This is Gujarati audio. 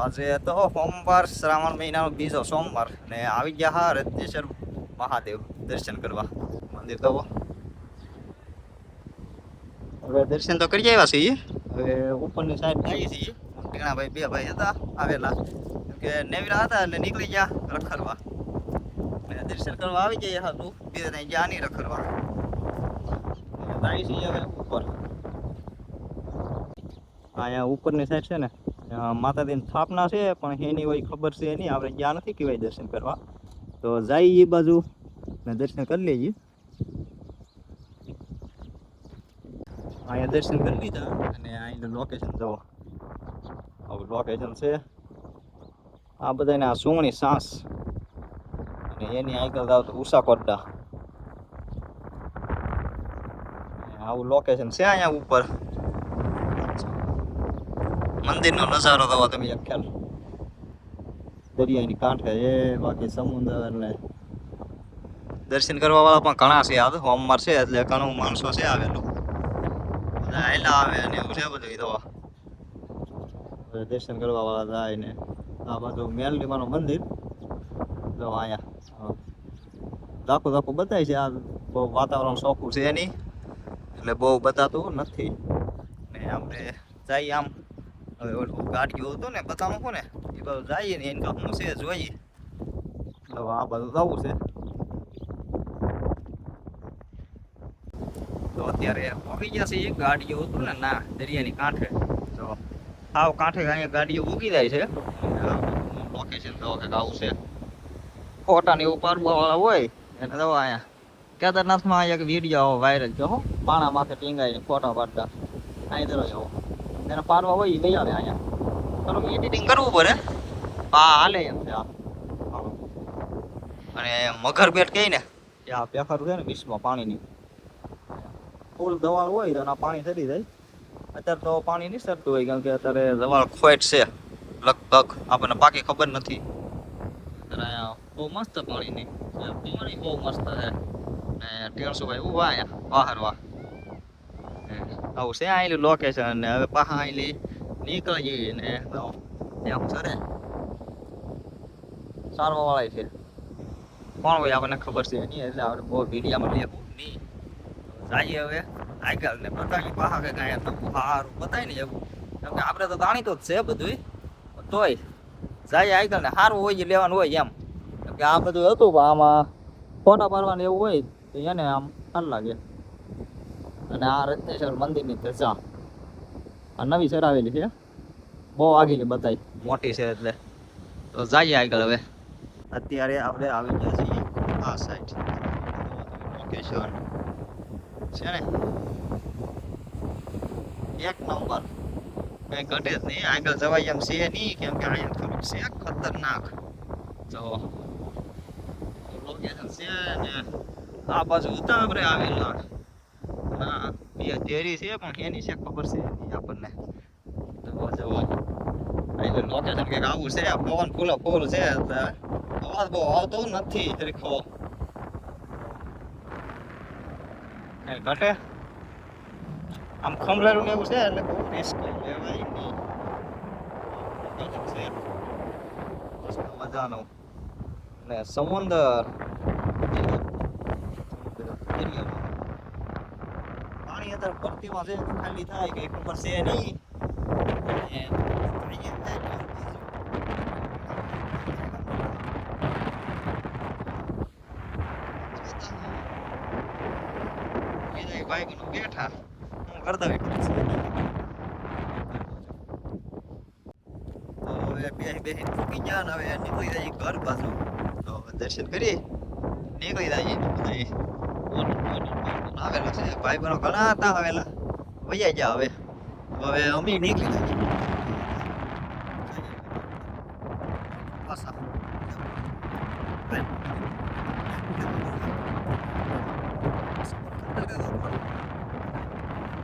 આજે તો સોમવાર શ્રાવણ મહિનાનો બીજો સોમવાર ને આવી ગયા હા રત્નેશ્વર મહાદેવ દર્શન કરવા મંદિર તો હવે દર્શન તો કરી આવ્યા છીએ હવે ઉપરની સાઈડ જઈએ છીએ ટીણાભાઈ બે ભાઈ હતા આવેલા કે નેવરા હતા એટલે નીકળી ગયા રખડવા ને દર્શન કરવા આવી જઈએ હતું બીજે ત્યાં ગયા નહીં રખડવા જઈએ છીએ હવે ઉપર અહીંયા ઉપરની સાઈડ છે ને માતાજીની સ્થાપના છે પણ એની હોય ખબર છે નહીં આપણે ગયા નથી કહેવાય દર્શન કરવા તો જઈએ એ બાજુ ને દર્શન કરી લઈએ અહીંયા દર્શન કરી લીધા અને અહીંનું લોકેશન જુઓ આવું લોકેશન છે આ બધાને આ સુંગણી સાસ અને એની આગળ જાવ તો ઉષા કોટડા આવું લોકેશન છે અહીંયા ઉપર મંદિરનો નજારો તો તમે એક ખ્યાલ દરિયાની કાંઠે એ બાકી સમુદ્ર ને દર્શન કરવા વાળા પણ ઘણા છે આ સોમવાર છે એટલે ઘણું માણસો છે આવેલું બધા આયલા આવે અને એવું છે બધું દવા દર્શન કરવા વાળા જાય ને આ બધું મેલડીમાનું મંદિર જો અહીંયા દાખું દાખું બતાય છે આ બહુ વાતાવરણ ચોખ્ખું છે નહીં એટલે બહુ બતાતું નથી ને આપણે જઈએ આમ હવે ઓલું ગાડીઓ હતું ને બતાવું ને એ બધું જઈએ ને એને કામનું છે જોઈએ તો આ બધું જવું છે તો અત્યારે પહોંચી ગયા છે ગાડીઓ હતું ને ના દરિયાની કાંઠે તો આવ કાંઠે અહીંયા ગાડીઓ ઉગી જાય છે લોકેશન તો કે આવું છે ફોટા ને એવું પાડવા વાળા હોય એને તો અહીંયા કેદારનાથમાં એક વિડીયો વાયરલ થયો પાણા માથે ટીંગાઈને ફોટા પાડતા અહીં ધરો એવો એને પાડવા હોય એ લઈ આવે અહીંયા થોડુંક એડિટિંગ કરવું પડે હા હાલે એમ છે અને મગર બેટ કહી ને કે આ પેખર છે ને વિશ્વમાં પાણીની ફૂલ દવાળ હોય તો એના પાણી ચડી જાય અત્યારે તો પાણી નહીં સરતું હોય કેમ કે અત્યારે દવાળ ખોટ છે લગભગ આપણને પાકી ખબર નથી અત્યારે અહીંયા બહુ મસ્ત પાણીની પાણી બહુ મસ્ત છે ને 150 ઉભા અહીંયા બહાર વાહ આવું છે આવેલું લોકેશન ને હવે પાછા આવેલી નીકળી જઈએ ને ત્યાં સરે સારવા વાળા છે કોણ હોય આપણને ખબર છે નહીં એટલે આપણે બહુ વિડીયામાં લેવું નહીં જઈએ હવે આગળ ને બતાવી પાછા કે કાંઈ તો સારું બતાય ને એવું કેમ કે આપણે તો જાણીતો જ છે બધું તોય જઈએ આગળ ને સારું હોય લેવાનું હોય એમ કેમ કે આ બધું હતું પણ આમાં ફોટા પાડવાનું એવું હોય તો એને આમ સારું લાગે અને આ રત્નેશ્વર મંદિરની ધજા આ નવી ચરાવેલી છે બહુ આગળની બતાવી મોટી છે એટલે તો જઈએ આગળ હવે અત્યારે આપણે આવી ગયા છીએ આ સાઈડ લોકેશન છે ને એક નંબર કઈ ઘટે જ નહીં આગળ જવાય એમ છે નહીં કેમ કે અહીંયા થોડુંક છે ખતરનાક તો લોકેશન છે ને આ બાજુ હતા આપણે આવેલા હા બે ડેરી છે પણ એની છે ખબર છે નહીં આપણને તો અહીં લોકેશન કંઈક આવું છે પવન ફૂલ છે અવાજ બહુ આવતો નથી તરીકો કઈ ઘટે આમ ખમરેલું ને એવું છે એટલે બહુ રિસ્ક લેવાય નહીં મજાનું ને સમુદ્ર પાણી અત્યારે ભરતીમાં છે ખાલી થાય કે ખબર છે નહીં બાઈક બેઠા હું કરતા તો હવે બેસી ચૂકી ગયા ને હવે નીકળી જાય ઘર બાજુ તો દર્શન કરી નીકળી જાય આવેલો છે ભાઈ બનો ઘણા હતા આવેલા વૈયા ગયા હવે અમે નીકળી જાય પાછા